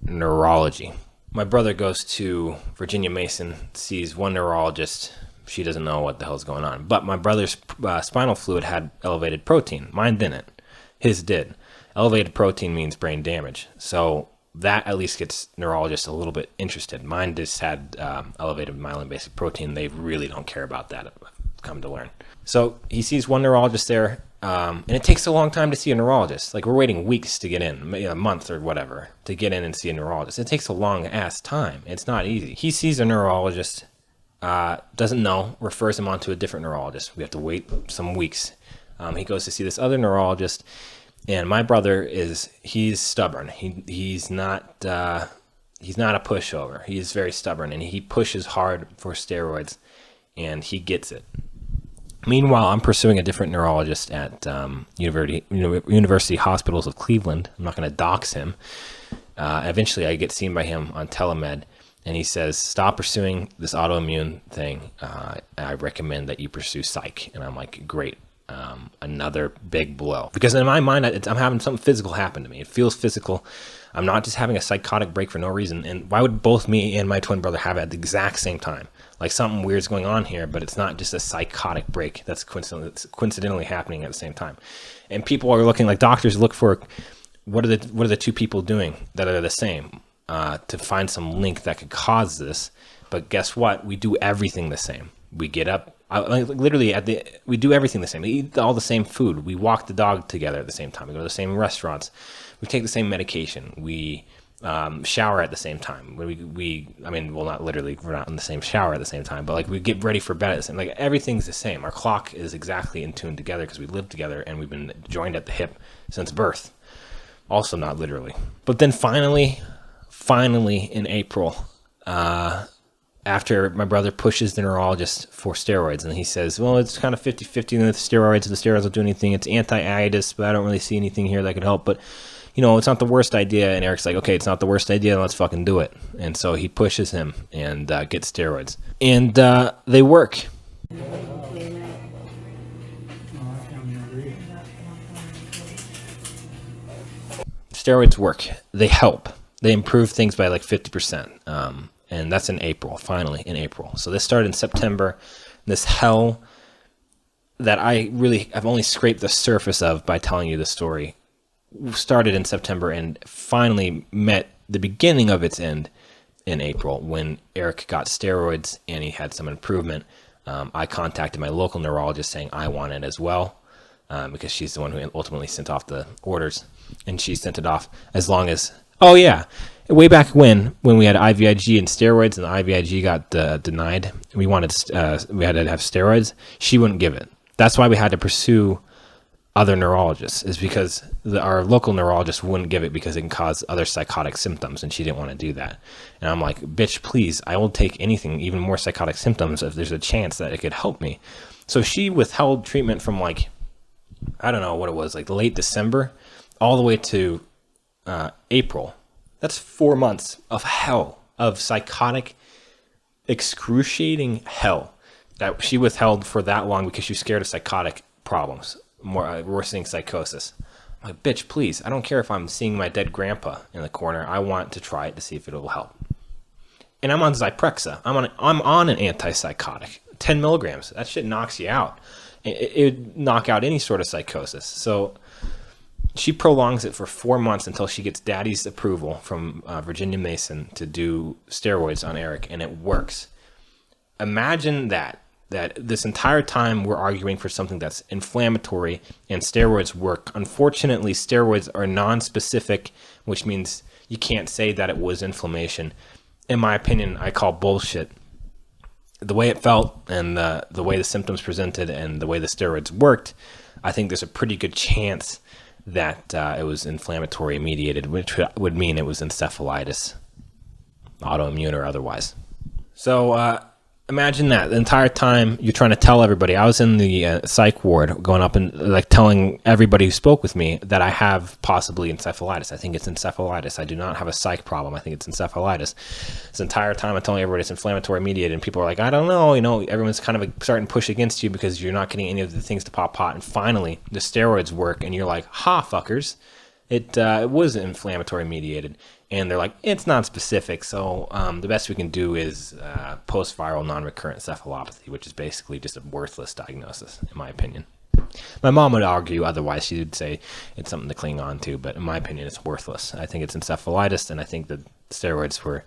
neurology. My brother goes to Virginia Mason, sees one neurologist. She doesn't know what the hell's going on. But my brother's spinal fluid had elevated protein. Mine didn't. His did. Elevated protein means brain damage. So that at least gets neurologists a little bit interested. Mine just had elevated myelin basic protein. They really don't care about that, I've come to learn. So he sees one neurologist there, and it takes a long time to see a neurologist. Like, we're waiting weeks to get in, maybe a month or whatever, to get in and see a neurologist. It takes a long ass time. It's not easy. He sees a neurologist, doesn't know, refers him on to a different neurologist. We have to wait some weeks. He goes to see this other neurologist, and my brother he's stubborn. He's not a pushover. He's very stubborn, and he pushes hard for steroids, and he gets it. Meanwhile, I'm pursuing a different neurologist at University Hospitals of Cleveland. I'm not going to dox him. Eventually, I get seen by him on telemed. And he says, stop pursuing this autoimmune thing. I recommend that you pursue psych. And I'm like, great. Another big blow. Because in my mind, I'm having something physical happen to me. It feels physical. I'm not just having a psychotic break for no reason. And why would both me and my twin brother have it at the exact same time? Like, something weird's going on here, but it's not just a psychotic break that's coincidentally happening at the same time. And people are looking, like doctors look for, what are the two people doing that are the same? To find some link that could cause this. But guess what? We do everything the same. We get up, we do everything the same. We eat all the same food. We walk the dog together at the same time. We go to the same restaurants. We take the same medication. We shower at the same time. Well, not literally, we're not in the same shower at the same time, but like, we get ready for bed at the same, like, everything's the same. Our clock is exactly in tune together because we live together and we've been joined at the hip since birth. Also not literally. But then finally in April, after my brother pushes the neurologist for steroids, and he says, well, it's kind of 50-50 with steroids. The steroids will do anything. It's anti-itis, but I don't really see anything here that could help. But, it's not the worst idea. And Eric's like, okay, it's not the worst idea. Let's fucking do it. And so he pushes him and gets steroids. And they work. Steroids work. They help. They improve things by like 50%. And that's in April, finally in April. So this started in September. This hell that I've only scraped the surface of by telling you the story started in September and finally met the beginning of its end in April when Eric got steroids and he had some improvement. I contacted my local neurologist saying I want it as well. because she's the one who ultimately sent off the orders, and she sent it off as long as, oh yeah, way back when we had IVIG and steroids, and the IVIG got denied, we had to have steroids, she wouldn't give it. That's why we had to pursue other neurologists, is because our local neurologist wouldn't give it because it can cause other psychotic symptoms, and she didn't want to do that. And I'm like, bitch, please, I will take anything, even more psychotic symptoms, if there's a chance that it could help me. So she withheld treatment from like, I don't know what it was, like late December all the way to April. That's 4 months of hell, of psychotic, excruciating hell that she withheld for that long because she was scared of psychotic problems, more worsening psychosis. I'm like, bitch, please, I don't care if I'm seeing my dead grandpa in the corner. I want to try it to see if it will help. And I'm on Zyprexa. I'm on an antipsychotic, 10 milligrams. That shit knocks you out. It would knock out any sort of psychosis. So she prolongs it for 4 months until she gets daddy's approval from Virginia Mason to do steroids on Eric, and it works. Imagine that this entire time we're arguing for something that's inflammatory and steroids work. Unfortunately, steroids are non-specific, which means you can't say that it was inflammation. In my opinion, I call bullshit. The way it felt and the way the symptoms presented and the way the steroids worked, I think there's a pretty good chance that it was inflammatory mediated, which would mean it was encephalitis, autoimmune or otherwise. So imagine that the entire time you're trying to tell everybody. I was in the psych ward going up and like telling everybody who spoke with me that I have possibly encephalitis. I think it's encephalitis. I do not have a psych problem. I think it's encephalitis. This entire time I'm telling everybody it's inflammatory mediated, and people are like, I don't know, everyone's kind of starting to push against you because you're not getting any of the things to pop pot. And finally the steroids work and you're like, ha fuckers, it was inflammatory mediated. And they're like, it's not specific, so the best we can do is post-viral non-recurrent encephalopathy, which is basically just a worthless diagnosis, in my opinion. My mom would argue otherwise. She would say it's something to cling on to, but in my opinion, it's worthless. I think it's encephalitis, and I think that steroids were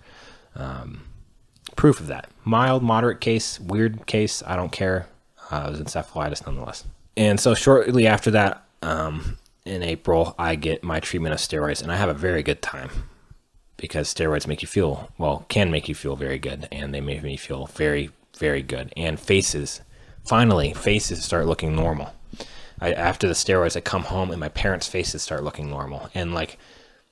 proof of that. Mild, moderate case, weird case, I don't care. It was encephalitis nonetheless. And so shortly after that, in April, I get my treatment of steroids, and I have a very good time. Because steroids can make you feel very good, and they make me feel very, very good. And finally, faces start looking normal. After the steroids, I come home and my parents' faces start looking normal. And like,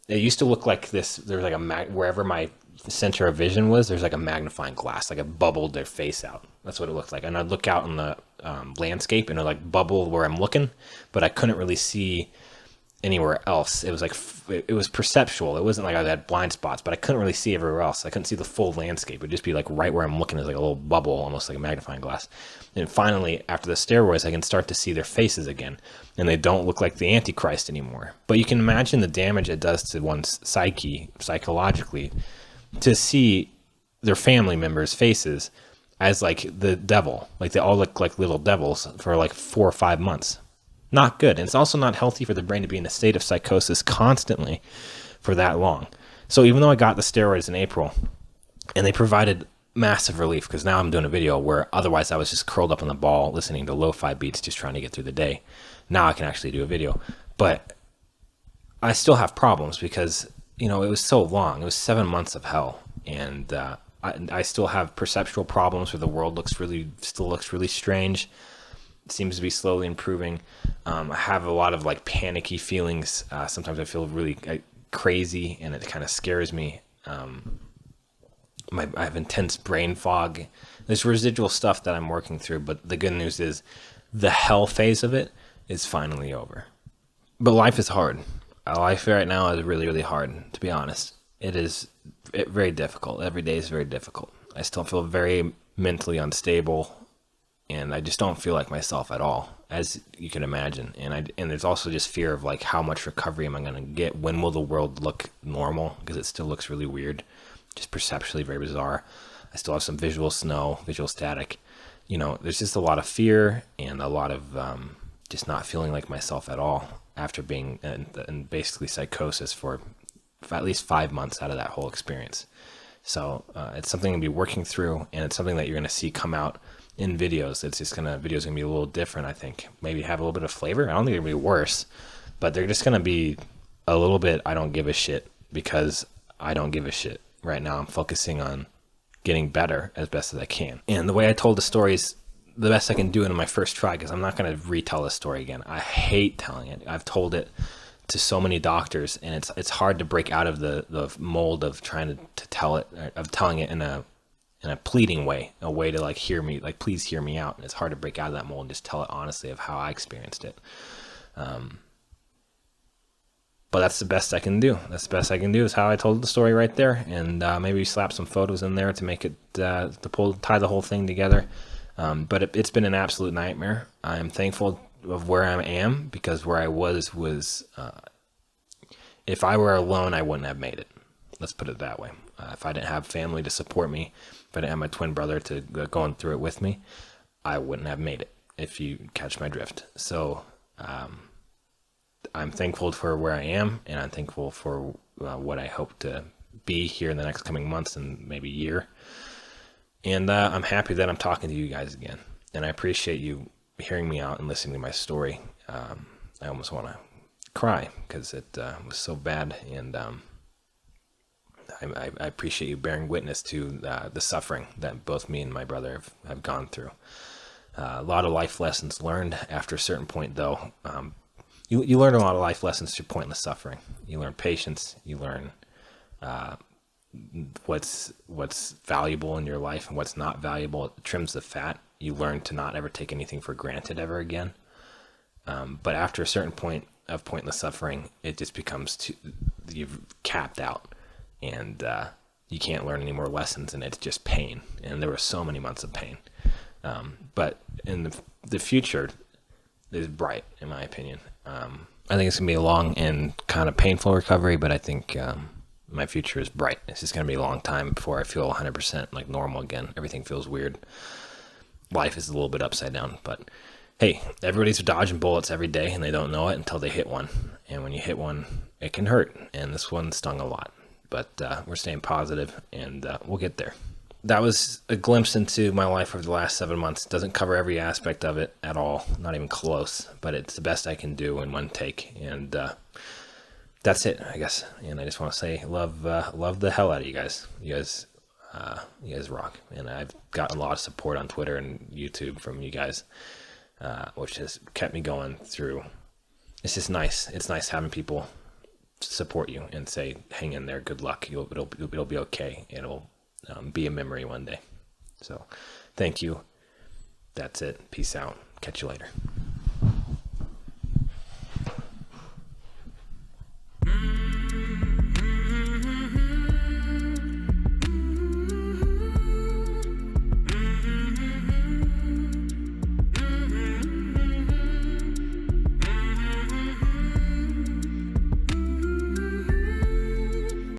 it used to look like this. There's like wherever my center of vision was, there's like a magnifying glass, like it bubbled their face out. That's what it looked like. And I'd look out in the landscape and it like bubble where I'm looking, but I couldn't really see anywhere else. It was like, it was perceptual. It wasn't like I had blind spots, but I couldn't really see everywhere else. I couldn't see the full landscape. It'd just be like right where I'm looking is like a little bubble, almost like a magnifying glass. And finally, after the steroids, I can start to see their faces again, and they don't look like the Antichrist anymore. But you can imagine the damage it does to one's psyche, psychologically, to see their family members' faces as like the devil. Like they all look like little devils for like 4 or 5 months. Not good. And it's also not healthy for the brain to be in a state of psychosis constantly for that long. So even though I got the steroids in April and they provided massive relief, because now I'm doing a video where otherwise I was just curled up on the ball listening to lo-fi beats just trying to get through the day. Now I can actually do a video. But I still have problems because, it was so long. It was 7 months of hell. And I still have perceptual problems where the world still looks really strange. It seems to be slowly improving. I have a lot of like panicky feelings. Sometimes I feel really crazy and it kind of scares me. I have intense brain fog. There's residual stuff that I'm working through, but the good news is the hell phase of it is finally over. But life is hard. Life right now is really, really hard, to be honest. It is very difficult. Every day is very difficult. I still feel very mentally unstable. And I just don't feel like myself at all, as you can imagine. And there's also just fear of like, how much recovery am I going to get? When will the world look normal? Because it still looks really weird, just perceptually very bizarre. I still have some visual static. There's just a lot of fear and a lot of just not feeling like myself at all after being in basically psychosis for at least 5 months out of that whole experience. So it's something to be working through, and it's something that you're going to see come out in videos. It's just videos gonna be a little different, I think. Maybe have a little bit of flavor. I don't think it'll be worse, but they're just gonna be a little bit I don't give a shit, because I don't give a shit. Right now I'm focusing on getting better as best as I can. And the way I told the stories, the best I can do it in my first try, because I'm not going to retell the story again. I hate telling it. I've told it to so many doctors, and it's hard to break out of the mold of trying to tell it, of telling it in a pleading way, a way to like hear me, like please hear me out. And it's hard to break out of that mold and just tell it honestly of how I experienced it. But that's the best I can do. That's the best I can do, is how I told the story right there. And maybe slap some photos in there to make it, tie the whole thing together. But it's been an absolute nightmare. I am thankful of where I am, because where I was, if I were alone, I wouldn't have made it. Let's put it that way. If I didn't have family to support me, if I didn't have my twin brother to going through it with me, I wouldn't have made it, if you catch my drift. So, I'm thankful for where I am, and I'm thankful for what I hope to be here in the next coming months and maybe year. And I'm happy that I'm talking to you guys again. And I appreciate you hearing me out and listening to my story. I almost want to cry, because it was so bad. And I appreciate you bearing witness to the suffering that both me and my brother have gone through. A lot of life lessons learned after a certain point, though. You learn a lot of life lessons through pointless suffering. You learn patience. You learn what's valuable in your life and what's not valuable. It trims the fat. You learn to not ever take anything for granted ever again. But after a certain point of pointless suffering, it just becomes you've capped out, and you can't learn any more lessons, and it's just pain. And there were so many months of pain. But in the future is bright, in my opinion. I think it's going to be a long and kind of painful recovery, but I think my future is bright. It's just going to be a long time before I feel 100% like normal again. Everything feels weird. Life is a little bit upside down, but hey, everybody's dodging bullets every day, and they don't know it until they hit one. And when you hit one, it can hurt, and this one stung a lot. But we're staying positive, and we'll get there. That was a glimpse into my life over the last 7 months. It doesn't cover every aspect of it at all, not even close, but it's the best I can do in one take. And that's it, I guess. And I just want to say, love the hell out of you guys. You guys rock. And I've gotten a lot of support on Twitter and YouTube from you guys, which has kept me going through. It's just nice. It's nice having people support you and say, hang in there, good luck. It'll be okay. It'll be a memory one day. So thank you. That's it. Peace out. Catch you later.